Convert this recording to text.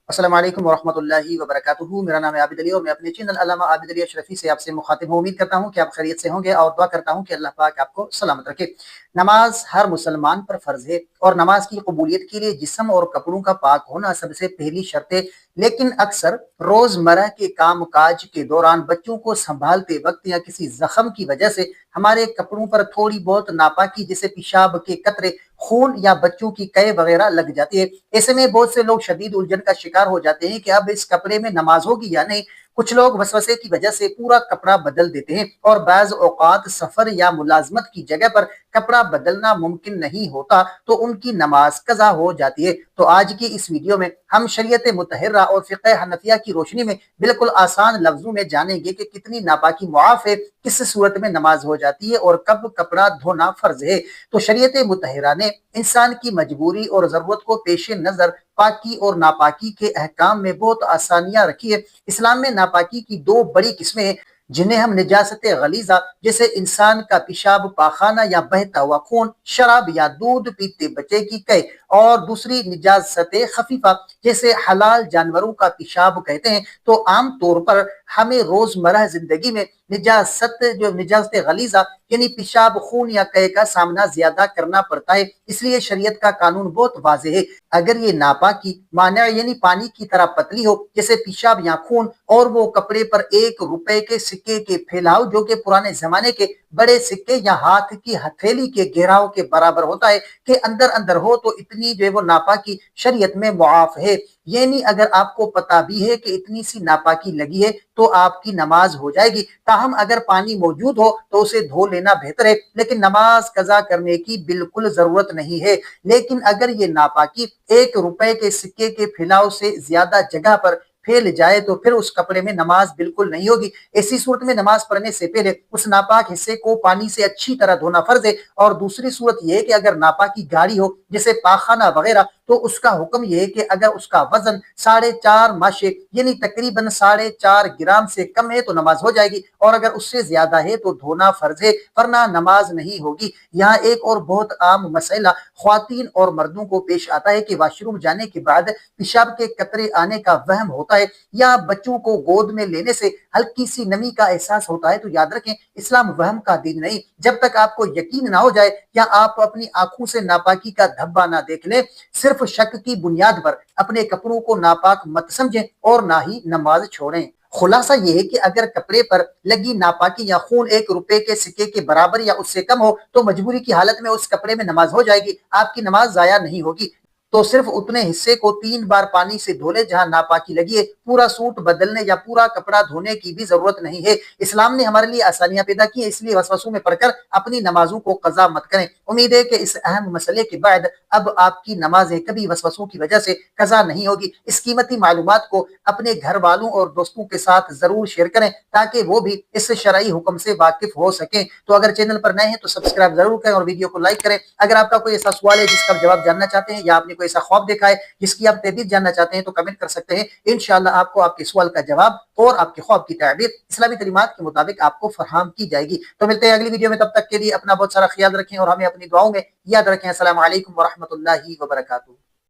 السلام علیکم ورحمۃ اللہ وبرکاتہ۔ میرا نام ہے عابد علی اور میں اپنے چینل علامہ عابد علی اشرفی سے آپ سے مخاطب ہوں۔ امید کرتا ہوں کہ آپ خیریت سے ہوں گے اور دعا کرتا ہوں کہ اللہ پاک آپ کو سلامت رکھے۔ نماز ہر مسلمان پر فرض ہے اور نماز کی قبولیت کے لیے جسم اور کپڑوں کا پاک ہونا سب سے پہلی شرط ہے، لیکن اکثر روزمرہ کے کام کاج کے دوران بچوں کو سنبھالتے وقت یا کسی زخم کی وجہ سے ہمارے کپڑوں پر تھوڑی بہت ناپاکی جیسے پیشاب کے قطرے، خون یا بچوں کی قے وغیرہ لگ جاتی ہے۔ ایسے میں بہت سے لوگ شدید الجھن کا شکار ہو جاتے ہیں کہ اب اس کپڑے میں نماز ہوگی یا نہیں۔ کچھ لوگ وسوسے کی وجہ سے پورا کپڑا بدل دیتے ہیں اور بعض اوقات سفر یا ملازمت کی جگہ پر کپڑا بدلنا ممکن نہیں ہوتا تو ان کی نماز قضا ہو جاتی ہے۔ تو آج کی اس ویڈیو میں ہم شریعت مطہرہ اور فقہ حنفیہ کی روشنی میں بالکل آسان لفظوں میں جانیں گے کہ کتنی ناپاکی معاف ہے، کس صورت میں نماز ہو جاتی ہے اور کب کپڑا دھونا فرض ہے۔ تو شریعت مطہرہ نے انسان کی مجبوری اور ضرورت کو پیش نظر پاکی اور ناپاکی کے احکام میں بہت آسانیاں رکھی ہے۔ اسلام میں ناپاکی کی دو بڑی قسمیں ہیں، جنہیں ہم نجاست غلیظہ جیسے انسان کا پیشاب، پاخانہ یا بہتا ہوا خون، شراب یا دودھ پیتے بچے کی قے، اور دوسری نجاست خفیفہ جیسے حلال جانوروں کا پیشاب کہتے ہیں۔ تو عام طور پر ہمیں روزمرہ زندگی میں نجاست غلیظہ یعنی پیشاب، خون یا قے کا سامنا زیادہ کرنا پڑتا ہے، اس لیے شریعت کا قانون بہت واضح ہے۔ اگر یہ ناپاکی مانع یعنی پانی کی طرح پتلی ہو جیسے پیشاب یا خون، اور وہ کپڑے پر 1 روپے کے سکے کے پھیلاؤ جو کہ پرانے زمانے کے بڑے سکے یا ہاتھ کی ہتھیلی کے گھیراؤ کے برابر ہوتا ہے کہ اندر ہو، تو اتنی جو ہے وہ ناپاکی شریعت میں معاف ہے۔ یعنی اگر آپ کو پتا بھی ہے کہ اتنی سی ناپاکی لگی ہے تو آپ کی نماز ہو جائے گی، تاہم اگر پانی موجود ہو تو اسے دھو لینا بہتر ہے، لیکن نماز قضا کرنے کی بالکل ضرورت نہیں ہے۔ لیکن اگر یہ ناپاکی 1 روپے کے سکے کے پھیلاؤ سے زیادہ جگہ پر پھیل جائے تو پھر اس کپڑے میں نماز بالکل نہیں ہوگی۔ ایسی صورت میں نماز پڑھنے سے پہلے اس ناپاک حصے کو پانی سے اچھی طرح دھونا فرض ہے۔ اور دوسری صورت یہ ہے کہ اگر ناپاکی گاڑی ہو جیسے پاخانہ وغیرہ، تو اس کا حکم یہ ہے کہ اگر اس کا وزن 4.5 ماشے یعنی تقریباً 4.5 گرام سے کم ہے تو نماز ہو جائے گی، اور اگر اس سے زیادہ ہے تو دھونا فرض ہے، ورنہ نماز نہیں ہوگی۔ یہاں ایک اور بہت عام مسئلہ خواتین اور مردوں کو پیش آتا ہے کہ واش روم جانے کے بعد پیشاب کے قطرے آنے کا وہم ہوتا ہے یا بچوں کو گود میں لینے سے ہلکی سی نمی کا احساس ہوتا ہے۔ تو یاد رکھیں، اسلام وہم کا دین نہیں۔ جب تک آپ کو یقین نہ ہو جائے یا آپ اپنی آنکھوں سے ناپاکی کا دھبا نہ دیکھ لیں، صرف شک کی بنیاد پر اپنے کپڑوں کو ناپاک مت سمجھیں اور نہ ہی نماز چھوڑیں۔ خلاصہ یہ ہے کہ اگر کپڑے پر لگی ناپاکی یا خون 1 روپے کے سکے کے برابر یا اس سے کم ہو تو مجبوری کی حالت میں اس کپڑے میں نماز ہو جائے گی، آپ کی نماز ضائع نہیں ہوگی۔ تو صرف اتنے حصے کو 3 بار پانی سے دھو لے جہاں ناپاکی لگی ہے، پورا سوٹ بدلنے یا پورا کپڑا دھونے کی بھی ضرورت نہیں ہے۔ اسلام نے ہمارے لیے آسانیاں پیدا کی ہیں، اس لیے وسوسوں میں پڑھ کر اپنی نمازوں کو قضا مت کریں۔ امید ہے کہ اس اہم مسئلے کے بعد اب آپ کی نمازیں کبھی وسوسوں کی وجہ سے قضا نہیں ہوگی۔ اس قیمتی معلومات کو اپنے گھر والوں اور دوستوں کے ساتھ ضرور شیئر کریں تاکہ وہ بھی اس شرعی حکم سے واقف ہو سکیں۔ تو اگر چینل پر نئے ہیں تو سبسکرائب ضرور کریں اور ویڈیو کو لائک کریں۔ اگر آپ کا کوئی ایسا سوال ہے جس کا جواب جاننا چاہتے ہیں یا آپ نے کوئی ایسا خواب دیکھا ہے جس کی آپ تعبیر جاننا چاہتے ہیں تو کمنٹ کر سکتے ہیں، انشاءاللہ آپ کو آپ کے سوال کا جواب اور آپ کے خواب کی تعبیر اسلامی تعلیمات کے مطابق آپ کو فراہم کی جائے گی۔ تو ملتے ہیں اگلی ویڈیو میں، تب تک کے لیے اپنا بہت سارا خیال رکھیں اور ہمیں اپنی دعاؤں میں یاد رکھیں۔ السلام علیکم ورحمۃ اللہ وبرکاتہ۔